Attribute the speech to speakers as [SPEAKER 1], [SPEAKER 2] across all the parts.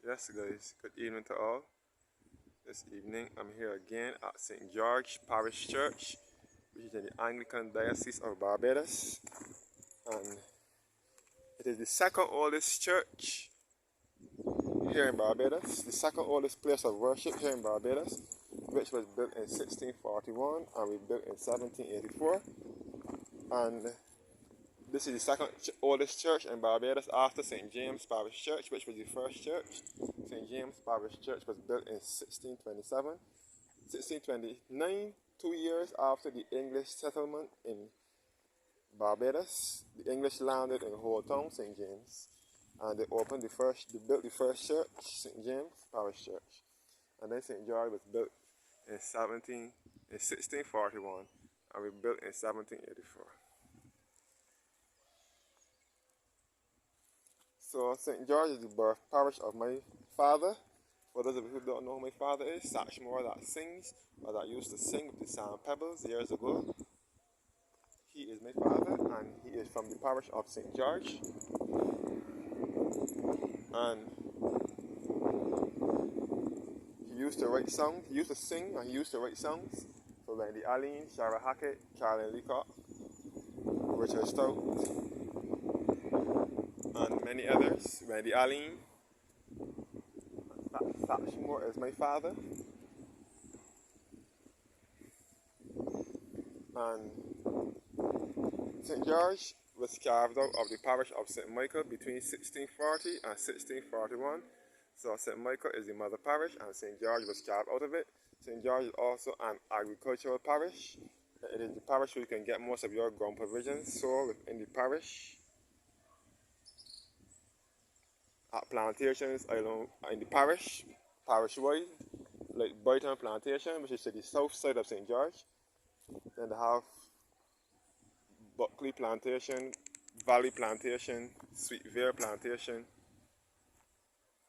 [SPEAKER 1] Yes, guys, good evening to all. This evening I'm here again at St. George Parish Church, which is in the Anglican Diocese of Barbados. And it is the second oldest church here in Barbados, the second oldest place of worship here in Barbados, which was built in 1641 and rebuilt in 1784. And this is the second oldest church in Barbados after St. James Parish Church, which was the first church. St. James Parish Church was built in 1627. 1629, 2 years after the English settlement in Barbados. The English landed in Old Town, St. James, and they built the first church, St. James Parish Church. And then St. George was built in 1641 and rebuilt in 1784. So St. George is the birth parish of my father. For those of you who don't know who my father is, Satchmore that sings, or that used to sing with the Sand Pebbles years ago. He is my father, and he is from the parish of St. George. And he used to write songs, he used to sing, and he used to write songs for Wendy Allen, Shara Hackett, Carolyn Leacock, Richard Stout, and many others. Wendy Allen. Satchmore is my father. And St. George was carved out of the parish of St. Michael between 1640 and 1641. So St. Michael is the mother parish and St. George was carved out of it. St. George is also an agricultural parish. It is the parish where you can get most of your ground provisions sold within the parish. At plantations in the parish-wide, like Brighton Plantation, which is to the south side of St. George. Then they have Buckley Plantation, Valley Plantation, Sweet Vale Plantation,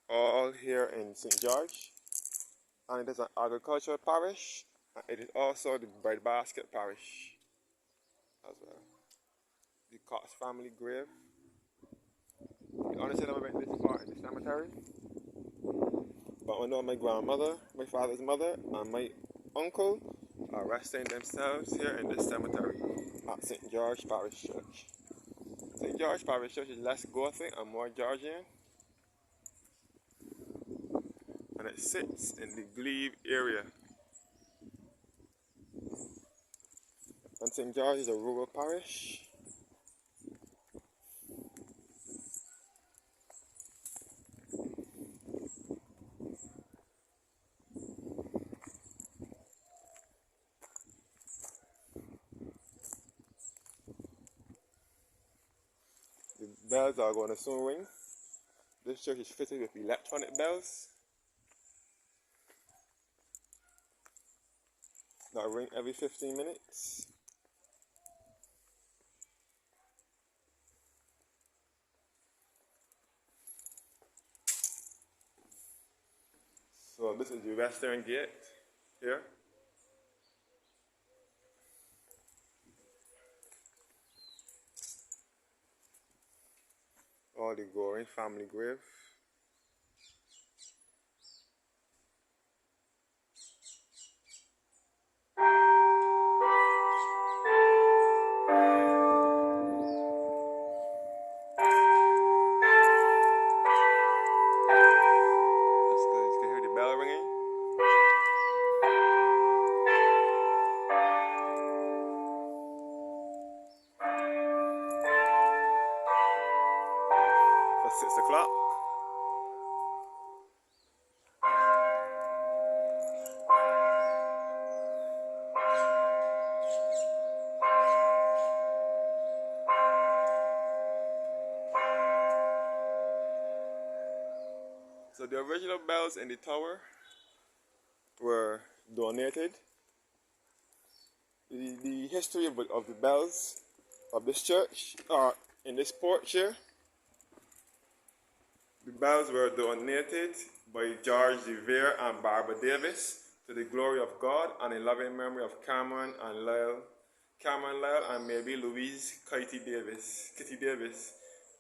[SPEAKER 1] all here in St. George. And it is an agricultural parish, and it is also the breadbasket parish as well. The Cox family grave. The only thing I went this far in the cemetery, but I know my grandmother, my father's mother, and my uncle are resting themselves here in this cemetery at St. George Parish Church. St. George Parish Church is less Gothic and more Georgian, and it sits in the Glebe area. And St. George is a rural parish. The bells are going to soon ring. This church is fitted with electronic bells that ring every 15 minutes. So this is the western gate here. All the Goring family grave. That's good. You can hear the bell ringing. For 6 o'clock. So the original bells in the tower were donated. The history of the bells of this church are in this porch here. The bells were donated by George de Vere and Barbara Davis to the glory of God and in loving memory of Cameron Lyle and maybe Louise Kitty Davis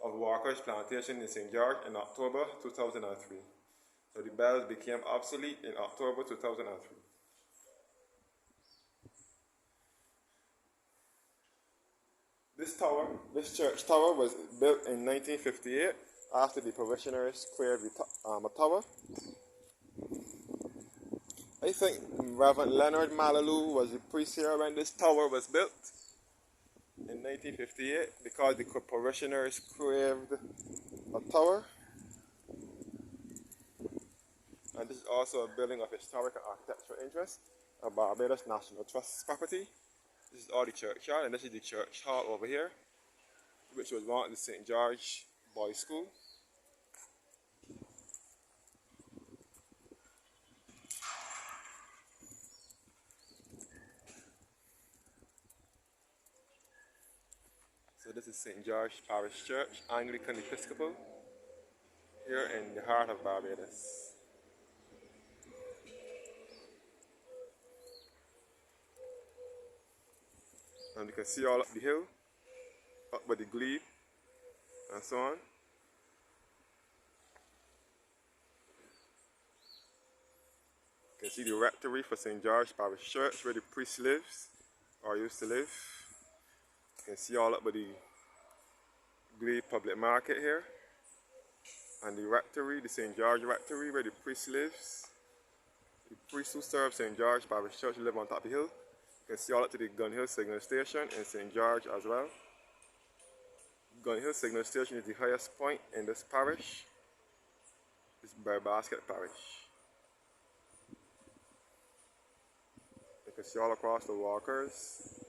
[SPEAKER 1] of Walker's Plantation in St. George in October 2003. So the bells became obsolete in October 2003. This church tower was built in 1958 after the parishioners cleared a tower. I think Reverend Leonard Malalou was the priest here when this tower was built in 1958 because the parishioners craved a tower. And this is also a building of historic and architectural interest, a Barbados National Trust property. This is all the churchyard, and this is the church hall over here, which was one of the St. George Boys' School. So this is St. George Parish Church, Anglican Episcopal, here in the heart of Barbados. And you can see all up the hill, up by the glebe, and so on. You can see the rectory for St. George Parish Church, where the priest lives, or used to live. You can see all up by the glebe public market here. And the rectory, the St. George rectory, where the priest lives. The priest who serves St. George Parish Church live on top of the hill. You can see all up to the Gun Hill Signal Station in St. George as well. Gun Hill Signal Station is the highest point in this parish. This is Barbados Parish. You can see all across the walkers.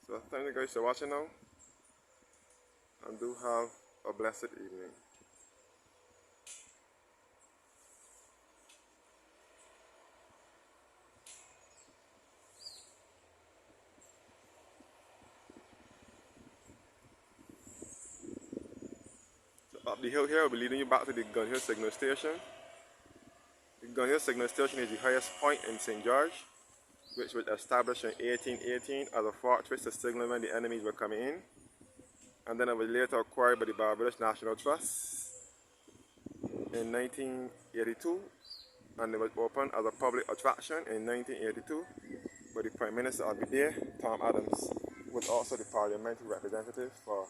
[SPEAKER 1] So thank you guys for watching now. And do have a blessed evening. Up the hill here, I'll be leading you back to the Gun Hill Signal Station. The Gun Hill Signal Station is the highest point in St. George, which was established in 1818 as a fortress to signal when the enemies were coming in. And then it was later acquired by the Barbados National Trust in 1982, and it was opened as a public attraction in 1982 by the Prime Minister of the day, Tom Adams, who was also the parliamentary representative for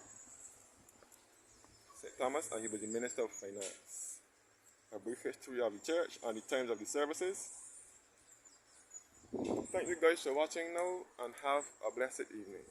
[SPEAKER 1] St. Thomas, and he was the Minister of Finance. A brief history of the church and the times of the services. Thank you guys for watching now, and have a blessed evening.